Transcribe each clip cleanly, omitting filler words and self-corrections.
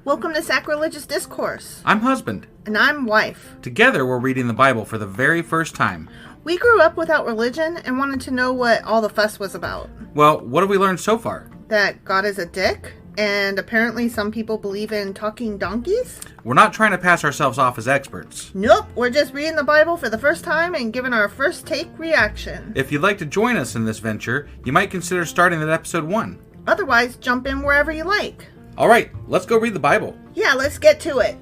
Welcome to Sacrilegious Discourse. I'm husband. And I'm wife. Together, we're reading the Bible for the very first time. We grew up without religion and wanted to know what all the fuss was about. Well, what have we learned so far? That God is a dick, and apparently some people believe in talking donkeys? We're not trying to pass ourselves off as experts. Nope, we're just reading the Bible for the first time and giving our first take reaction. If you'd like to join us in this venture, you might consider starting at episode 1. Otherwise, jump in wherever you like. All right, let's go read the Bible. Yeah, let's get to it.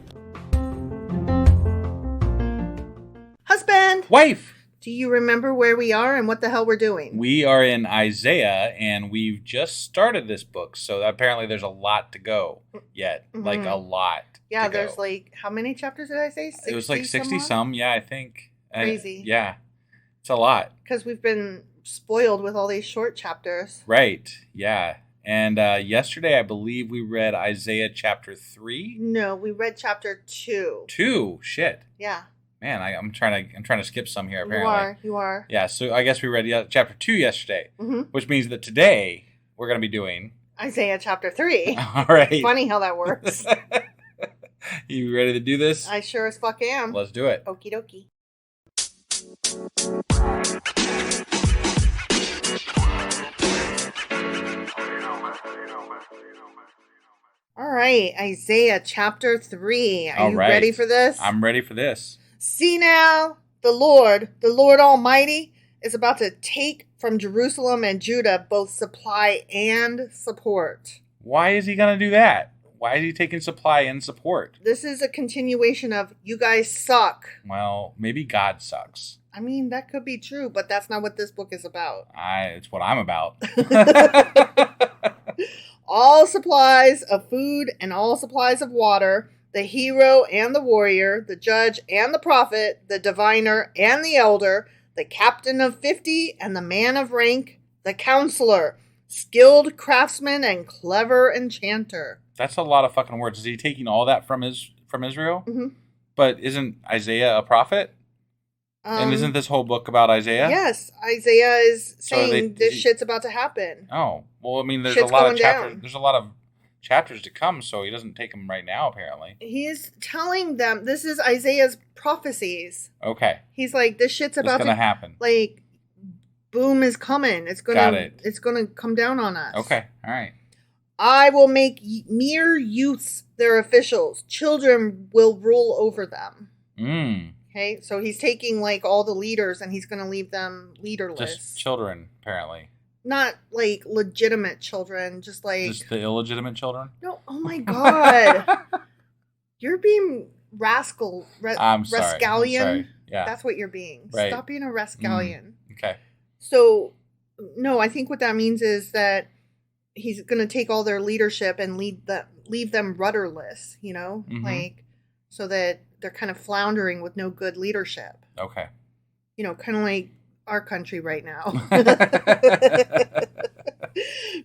Husband! Wife! Do you remember where we are and what the hell we're doing? We are in Isaiah, and we've just started this book, so apparently there's a lot to go yet. Mm-hmm. Like, a lot Yeah, to go. There's like, how many chapters did I say? 60 it was like 60-some, yeah, I think. Crazy. Yeah, it's a lot. Because we've been spoiled with all these short chapters. Right, yeah. And yesterday, I believe we read Isaiah chapter 3. No, we read chapter 2. 2? Shit. Yeah. Man, I'm trying to skip some here. Apparently, You are. Yeah. So I guess we read chapter 2 yesterday, which means that today we're going to be doing Isaiah chapter 3. All right. Funny how that works. You ready to do this? I sure as fuck am. Let's do it. Okie dokie. All right, Isaiah chapter 3. Are you ready for this? I'm ready for this. See now, the Lord Almighty, is about to take from Jerusalem and Judah both supply and support. Why is he going to do that? Why is he taking supply and support? This is a continuation of, you guys suck. Well, maybe God sucks. I mean, that could be true, but that's not what this book is about. It's what I'm about. All supplies of food and all supplies of water, the hero and the warrior, the judge and the prophet, the diviner and the elder, the captain of 50 and the man of rank, the counselor, skilled craftsman and clever enchanter. That's a lot of fucking words. Is he taking all that from Israel? Mm-hmm. But isn't Isaiah a prophet? And isn't this whole book about Isaiah? Yes, Isaiah is saying this shit's about to happen. Oh, well, I mean, there's Shit's a lot of going chapters. down. There's a lot of chapters to come, so he doesn't take them right now. Apparently, He's telling them this is Isaiah's prophecies. Okay, He's like, this shit's about to happen. Like, boom is coming. It's gonna come down on us. Okay, all right. I will make mere youths their officials. Children will rule over them. Okay, so he's taking like all the leaders and he's going to leave them leaderless. Just children, apparently. Not like legitimate children, just like... Just the illegitimate children? No, oh my God. You're being rascalian. I'm sorry. Yeah. That's what you're being. Right. Stop being a rascalian. Okay. So, no, I think what that means is that he's going to take all their leadership and leave them rudderless, you know? Like, so that they're kind of floundering with no good leadership. Okay. You know, kind of like our country right now.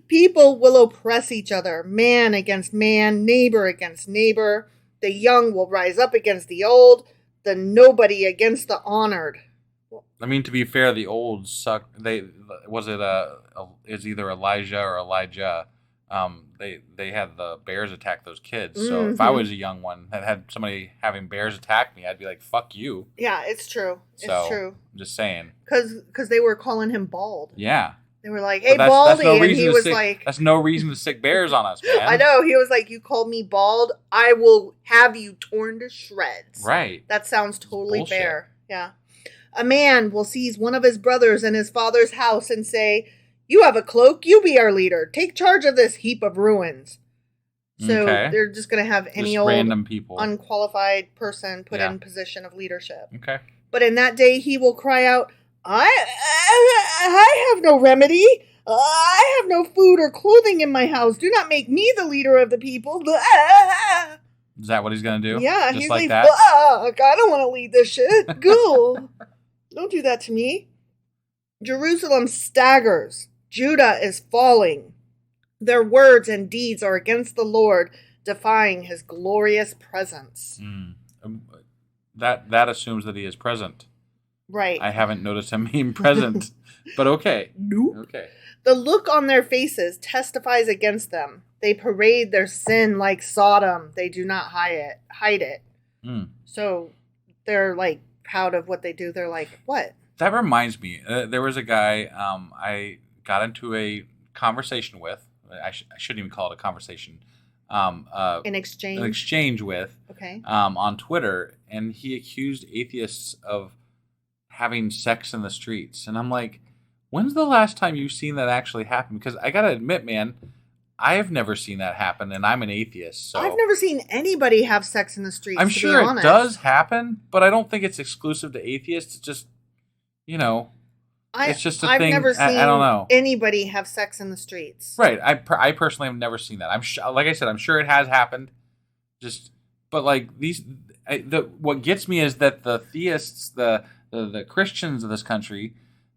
People will oppress each other, man against man, neighbor against neighbor. The young will rise up against the old, the nobody against the honored. I mean, to be fair, the old suck. Is either Elijah or Elijah. They had the bears attack those kids. So if I was a young one that had somebody having bears attack me, I'd be like, "Fuck you." Yeah, it's true. It's true. I'm just saying. Because they were calling him bald. Yeah. They were like, "Hey, Baldy," and he was like, "That's no reason to stick bears on us, man." I know. He was like, "You called me bald. I will have you torn to shreds." Right. That sounds totally fair. Yeah. A man will seize one of his brothers in his father's house and say, "You have a cloak. You be our leader. Take charge of this heap of ruins." So they're just going to have any old random people, unqualified person put in position of leadership. Okay. But in that day he will cry out, I have no remedy. I have no food or clothing in my house. Do not make me the leader of the people. Is that what he's going to do? Yeah. Just he's like like, that? I don't want to lead this shit. Go. Don't do that to me. Jerusalem staggers. Judah is falling. Their words and deeds are against the Lord, defying his glorious presence. That assumes that he is present. Right. I haven't noticed him being present, but okay. Nope. Okay. The look on their faces testifies against them. They parade their sin like Sodom. They do not hide it. So they're like proud of what they do. They're like, what? That reminds me. There was a guy I got into a conversation with. I shouldn't even call it a conversation. An exchange. An exchange with. Okay. On Twitter, and he accused atheists of having sex in the streets, and I'm like, when's the last time you've seen that actually happen? Because I gotta admit, man, I've never seen that happen, and I'm an atheist. So I've never seen anybody have sex in the streets. I'm sure it does happen, but I don't think it's exclusive to atheists. It's just, it's just a thing. I've never seen I don't know anybody have sex in the streets. Right. I personally have never seen that. Like I said, I'm sure it has happened. But like what gets me is that the theists, the Christians of this country,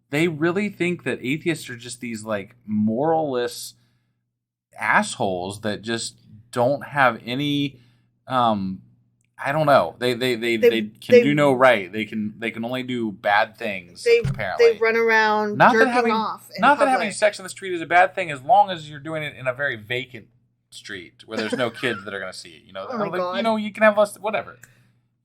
they really think that atheists are just these like moralless assholes that just don't have any I don't know. They can do no right. They can only do bad things. Apparently, they run around jerking off. Not that having sex in the street is a bad thing, as long as you're doing it in a very vacant street where there's no kids that are going to see it. Oh my God. You can have whatever.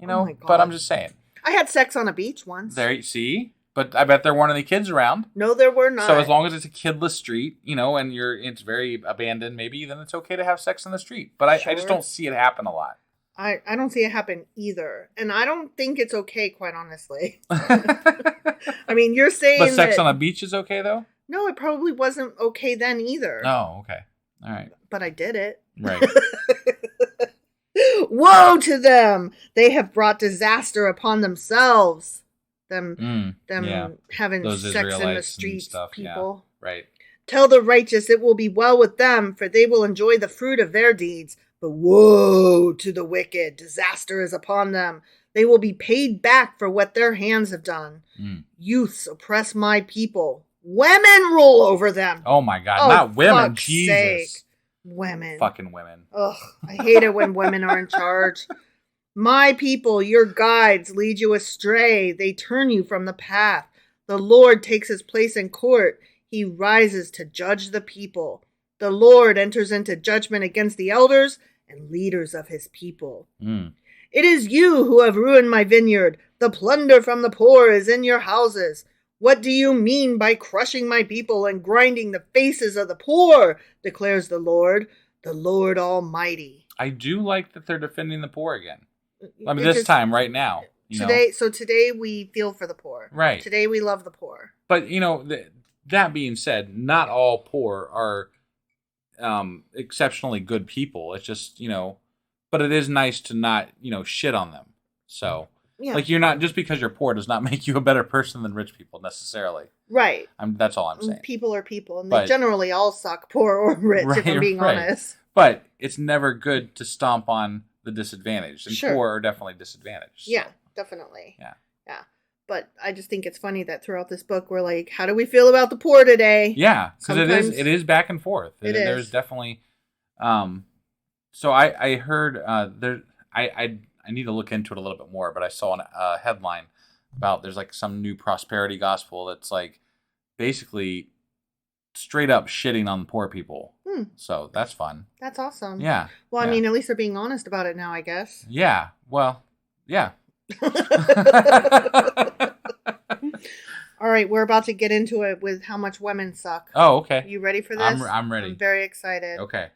Oh my God. But I'm just saying. I had sex on a beach once. There you see. But I bet there weren't any kids around. No, there were not. So as long as it's a kidless street, and it's very abandoned, maybe, then it's okay to have sex in the street. But I just don't see it happen a lot. I don't see it happen either. And I don't think it's okay, quite honestly. I mean, you're saying But sex on a beach is okay, though? No, it probably wasn't okay then either. Oh, okay. All right. But I did it. Right. Woe to them! They have brought disaster upon themselves. Them having those sex Israelites in the streets, stuff, people. Yeah. Right. Tell the righteous it will be well with them, for they will enjoy the fruit of their deeds. But woe to the wicked! Disaster is upon them. They will be paid back for what their hands have done. Youths oppress my people. Women rule over them. Oh my God! Not women. Jesus. Sake. Women. Fucking women. Ugh! I hate it when women are in charge. My people, your guides, lead you astray. They turn you from the path. The Lord takes his place in court. He rises to judge the people. The Lord enters into judgment against the elders and leaders of his people. It is you who have ruined my vineyard. The plunder from the poor is in your houses. What do you mean by crushing my people and grinding the faces of the poor? Declares the Lord Almighty. I do like that they're defending the poor again. I mean, time, right now. Today we feel for the poor. Right. Today we love the poor. But, that being said, not all poor are exceptionally good people. It's just, but it is nice to not, shit on them. So, like, you're not, just because you're poor does not make you a better person than rich people necessarily. Right. That's all I'm saying. People are people, and they generally all suck, poor or rich, if I'm being honest. But it's never good to stomp on the disadvantaged, and poor are definitely disadvantaged. So. Yeah, definitely. Yeah. But I just think it's funny that throughout this book we're like, how do we feel about the poor today? Yeah, because it is back and forth. There's definitely. So I heard there. I need to look into it a little bit more, but I saw a headline about there's like some new prosperity gospel that's like basically straight up shitting on the poor people. So that's fun. That's awesome. Yeah. Well, I mean, at least they're being honest about it now, I guess. Yeah. Well, yeah. All right, we're about to get into it with how much women suck. Oh, okay. You ready for this? I'm ready. I'm very excited. Okay.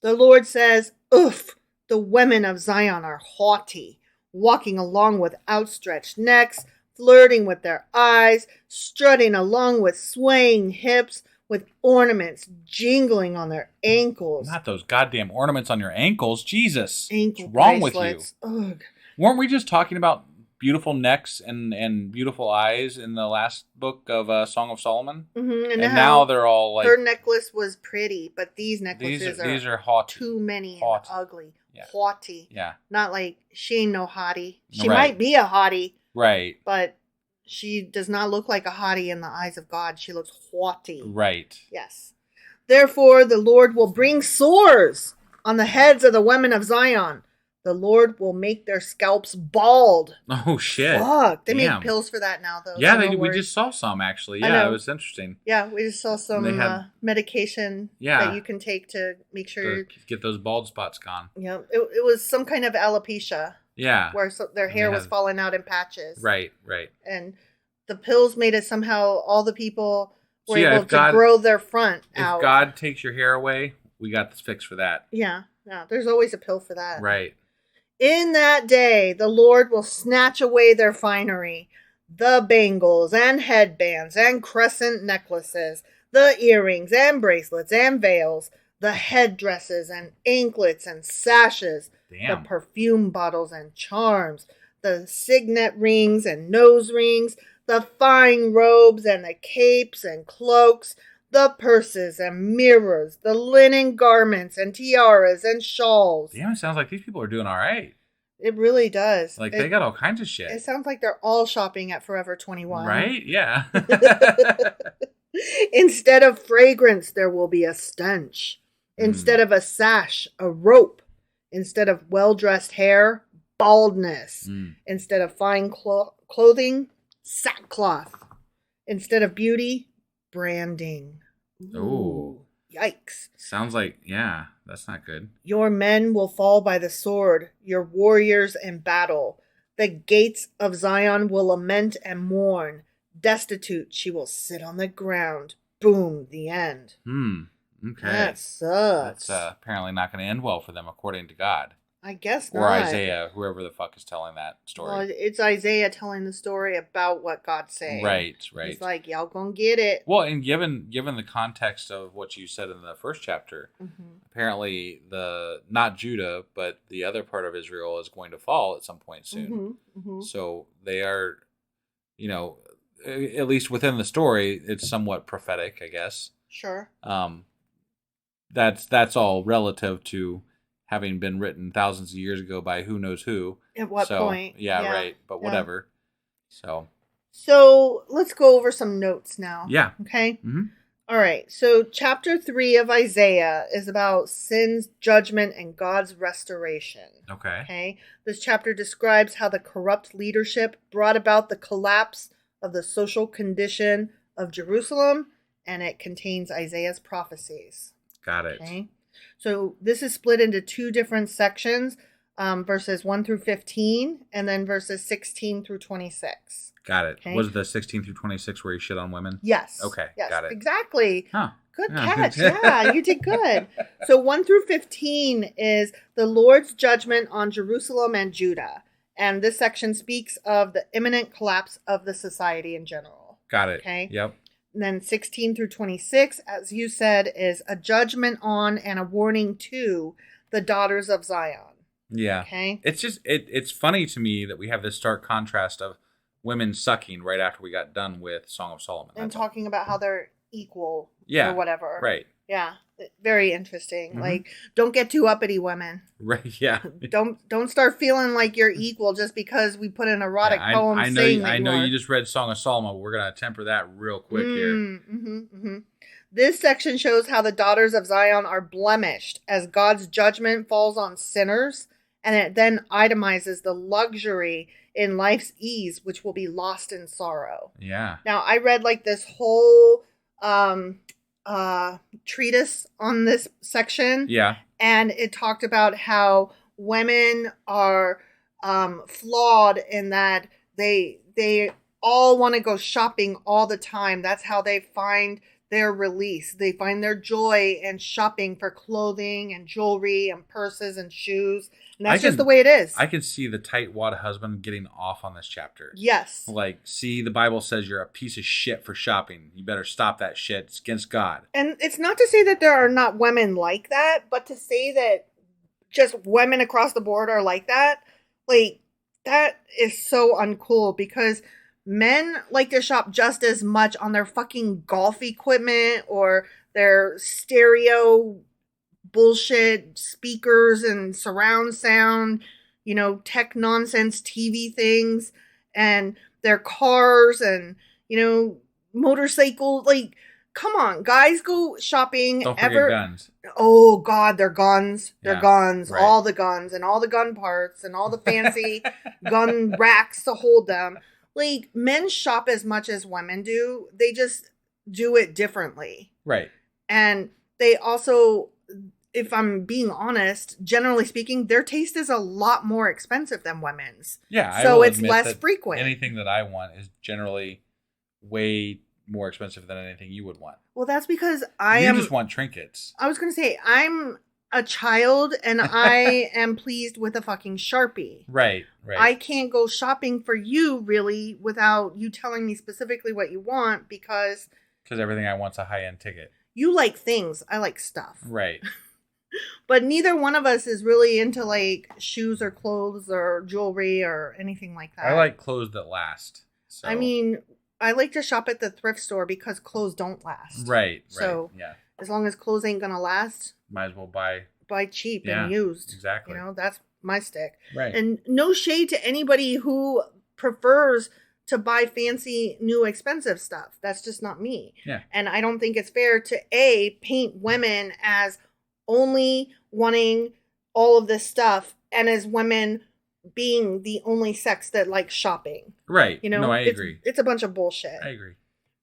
The Lord says, "Oof, the women of Zion are haughty, walking along with outstretched necks, flirting with their eyes, strutting along with swaying hips, with ornaments jingling on their ankles." Not those goddamn ornaments on your ankles. Jesus. Ankle What's wrong bracelets. with you? Ugh. Weren't we just talking about beautiful necks and beautiful eyes in the last book of Song of Solomon? Mm-hmm. And now they're all like... Her necklace was pretty, but these necklaces these are haughty. Too many and ugly. Yeah. Haughty. Yeah. Not like, she ain't no hottie. She right. might be a hottie. Right. But she does not look like a hottie in the eyes of God. She looks haughty. Right. Yes. Therefore, the Lord will bring sores on the heads of the women of Zion. The Lord will make their scalps bald. Oh, shit. Fuck. They Damn. make pills for that now, though. Yeah, so no we worries. just saw some, actually. I Yeah, know. it was interesting. Yeah, we just saw some medication that you can take to make sure... To get those bald spots gone. Yeah, it was some kind of alopecia. Yeah. Where their hair was falling out in patches. Right. And the pills made it somehow all the people were able to grow their front out. If God takes your hair away, we got this fix for that. Yeah. There's always a pill for that. Right. In that day, the Lord will snatch away their finery, the bangles and headbands and crescent necklaces, the earrings and bracelets and veils, the headdresses and anklets and sashes, the perfume bottles and charms, the signet rings and nose rings, the fine robes and the capes and cloaks, the purses and mirrors, the linen garments and tiaras and shawls. Damn, it sounds like these people are doing all right. It really does. Like, they got all kinds of shit. It sounds like they're all shopping at Forever 21. Right? Yeah. Instead of fragrance, there will be a stench. Instead of a sash, a rope. Instead of well-dressed hair, baldness. Instead of fine clothing, sackcloth. Instead of beauty, branding. Ooh. Yikes. Sounds like, yeah, that's not good. Your men will fall by the sword, your warriors in battle. The gates of Zion will lament and mourn. Destitute, she will sit on the ground. Boom, the end. Okay. That sucks. That's apparently not going to end well for them, according to God. I guess not. Or Isaiah, whoever the fuck is telling that story. Well, it's Isaiah telling the story about what God's saying. Right. He's like, y'all gonna get it. Well, and given the context of what you said in the first chapter, apparently not Judah, but the other part of Israel is going to fall at some point soon. So they are, at least within the story, it's somewhat prophetic, I guess. Sure. That's all relative to having been written thousands of years ago by who knows who. At what point? Yeah, right. But whatever. So let's go over some notes now. Yeah. Okay? Mm-hmm. All right. So chapter 3 of Isaiah is about sin's judgment and God's restoration. Okay? This chapter describes how the corrupt leadership brought about the collapse of the social condition of Jerusalem, and it contains Isaiah's prophecies. Got it. Okay? So this is split into two different sections, verses 1 through 15, and then verses 16 through 26. Got it. Okay? Was the 16 through 26 where you shit on women? Yes. Okay, yes, got it. Exactly. Huh. Good catch. Yeah, you did good. So 1 through 15 is the Lord's judgment on Jerusalem and Judah. And this section speaks of the imminent collapse of the society in general. Got it. Okay. Yep. And then 16 through 26, as you said, is a judgment on and a warning to the daughters of Zion. Yeah. Okay. It's just, it's funny to me that we have this stark contrast of women sucking right after we got done with Song of Solomon. And talking about how they're equal or whatever. Right. Yeah. Very interesting. Mm-hmm. Like, don't get too uppity, women. Right, yeah. Don't start feeling like you're equal just because we put an erotic poem saying that I know you just read Song of Solomon, but we're going to temper that real quick here. Mm-hmm, mm-hmm. This section shows how the daughters of Zion are blemished as God's judgment falls on sinners, and it then itemizes the luxury in life's ease, which will be lost in sorrow. Yeah. Now, I read like this whole treatise on this section. Yeah. And it talked about how women are flawed in that they all want to go shopping all the time. That's how they find their release. They find their joy in shopping for clothing and jewelry and purses and shoes. And that's just the way it is. I can see the tightwad husband getting off on this chapter. Yes. Like, see, the Bible says you're a piece of shit for shopping. You better stop that shit. It's against God. And it's not to say that there are not women like that, but to say that just women across the board are like that, like, that is so uncool because men like to shop just as much on their fucking golf equipment or their stereo bullshit speakers and surround sound, tech nonsense TV things and their cars and, motorcycles. Like, come on, guys go shopping. Don't forget guns. Oh God, they're guns. They're guns. Right. All the guns and all the gun parts and all the fancy gun racks to hold them. Like, men shop as much as women do. They just do it differently. Right. And they also, if I'm being honest, generally speaking, their taste is a lot more expensive than women's. Yeah. So it's less frequent. Anything that I want is generally way more expensive than anything you would want. Well, that's because You just want trinkets. I was going to say, I'm a child and I am pleased with a fucking Sharpie. Right, right. I can't go shopping for you really without you telling me specifically what you want because everything I want's a high-end ticket. You like things. I like stuff. Right. But neither one of us is really into like shoes or clothes or jewelry or anything like that. I like clothes that last. So. I mean, I like to shop at the thrift store because clothes don't last. Right, So yeah. As long as clothes ain't going to last. Might as well buy Cheap and used. Exactly. You know, that's my stick. Right. And no shade to anybody who prefers to buy fancy, new, expensive stuff. That's just not me. Yeah. And I don't think it's fair to paint women as only wanting all of this stuff and as women being the only sex that likes shopping. Right. You know, no, I agree. It's a bunch of bullshit. I agree.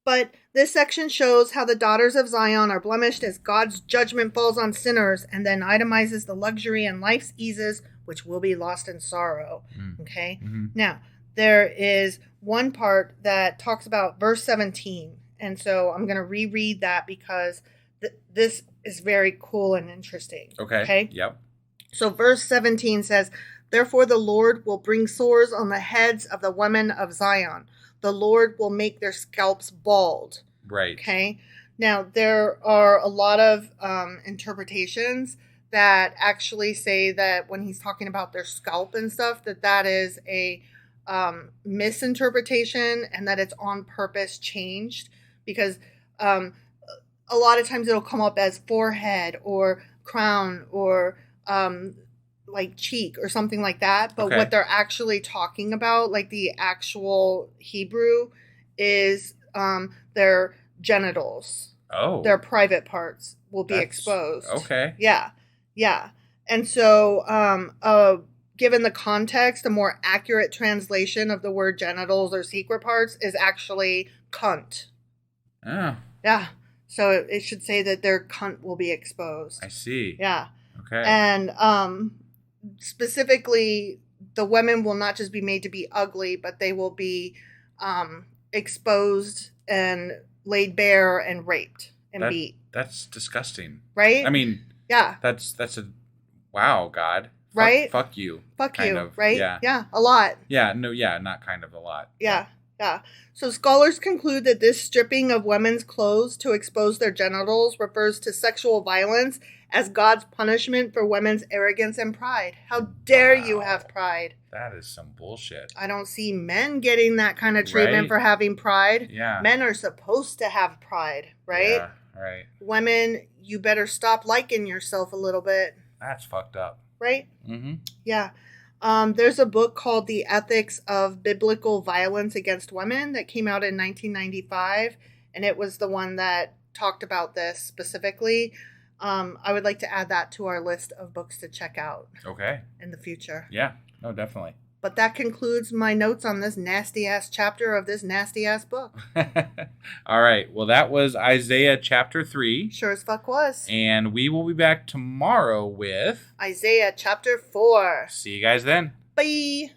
But this section shows how the daughters of Zion are blemished as God's judgment falls on sinners, and then itemizes the luxury and life's eases, which will be lost in sorrow. Okay? Mm-hmm. Now, there is one part that talks about verse 17. And so I'm going to reread that because this is very cool and interesting. Okay? Yep. So verse 17 says, "Therefore the Lord will bring sores on the heads of the women of Zion. The Lord will make their scalps bald." Right. Okay. Now, there are a lot of interpretations that actually say that when he's talking about their scalp and stuff, that is a misinterpretation and that it's on purpose changed because a lot of times it'll come up as forehead or crown or like cheek or something like that. But what they're actually talking about, like the actual Hebrew, is their genitals. Oh. Their private parts will be exposed. Okay. Yeah. Yeah. And so given the context, a more accurate translation of the word genitals or secret parts is actually cunt. Oh. Yeah. So it should say that their cunt will be exposed. I see. Yeah. Okay. And specifically, the women will not just be made to be ugly, but they will be exposed and laid bare and raped and beat. That's disgusting. Right? I mean, yeah. That's a wow, God. Right? Fuck you. Fuck kind you. Of. Right? Yeah. Yeah. A lot. Yeah. No. Yeah. Not kind of a lot. Yeah. Yeah. So scholars conclude that this stripping of women's clothes to expose their genitals refers to sexual violence as God's punishment for women's arrogance and pride. How dare you have pride? That is some bullshit. I don't see men getting that kind of treatment for having pride. Yeah. Men are supposed to have pride, right? Yeah, right. Women, you better stop liking yourself a little bit. That's fucked up. Right? Mm-hmm. Yeah. There's a book called The Ethics of Biblical Violence Against Women that came out in 1995, and it was the one that talked about this specifically. I would like to add that to our list of books to check out. Okay. In the future. Yeah. No, definitely. But that concludes my notes on this nasty-ass chapter of this nasty-ass book. All right. Well, that was Isaiah chapter 3. Sure as fuck was. And we will be back tomorrow with Isaiah chapter 4. See you guys then. Bye.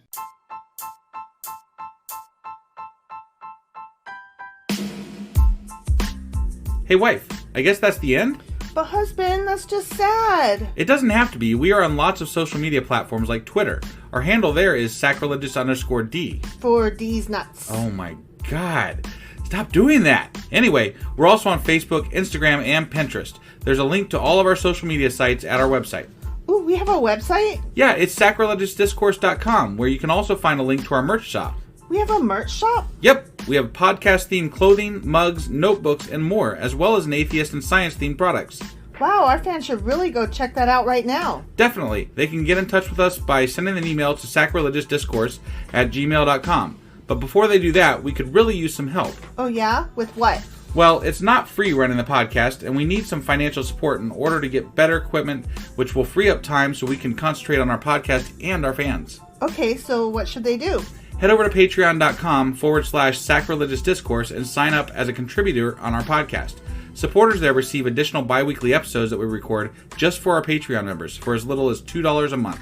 Hey, wife. I guess that's the end? But husband, that's just sad. It doesn't have to be. We are on lots of social media platforms like Twitter. Our handle there is sacrilegious_D. For D's nuts. Oh my God. Stop doing that. Anyway, we're also on Facebook, Instagram, and Pinterest. There's a link to all of our social media sites at our website. Ooh, we have a website? Yeah, it's sacrilegiousdiscourse.com, where you can also find a link to our merch shop. We have a merch shop? Yep, we have podcast-themed clothing, mugs, notebooks, and more, as well as an atheist and science-themed products. Wow, our fans should really go check that out right now. Definitely. They can get in touch with us by sending an email to sacrilegiousdiscourse@gmail.com. But before they do that, we could really use some help. Oh yeah? With what? Well, it's not free running the podcast, and we need some financial support in order to get better equipment, which will free up time so we can concentrate on our podcast and our fans. Okay, so what should they do? Head over to patreon.com/sacrilegious discourse and sign up as a contributor on our podcast. Supporters there receive additional bi-weekly episodes that we record just for our Patreon members for as little as $2 a month.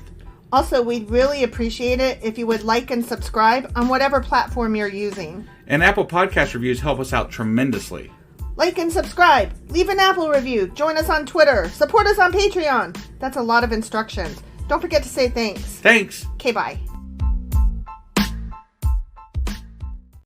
Also, we'd really appreciate it if you would like and subscribe on whatever platform you're using. And Apple Podcast reviews help us out tremendously. Like and subscribe. Leave an Apple review. Join us on Twitter. Support us on Patreon. That's a lot of instructions. Don't forget to say thanks. Thanks. Okay, bye.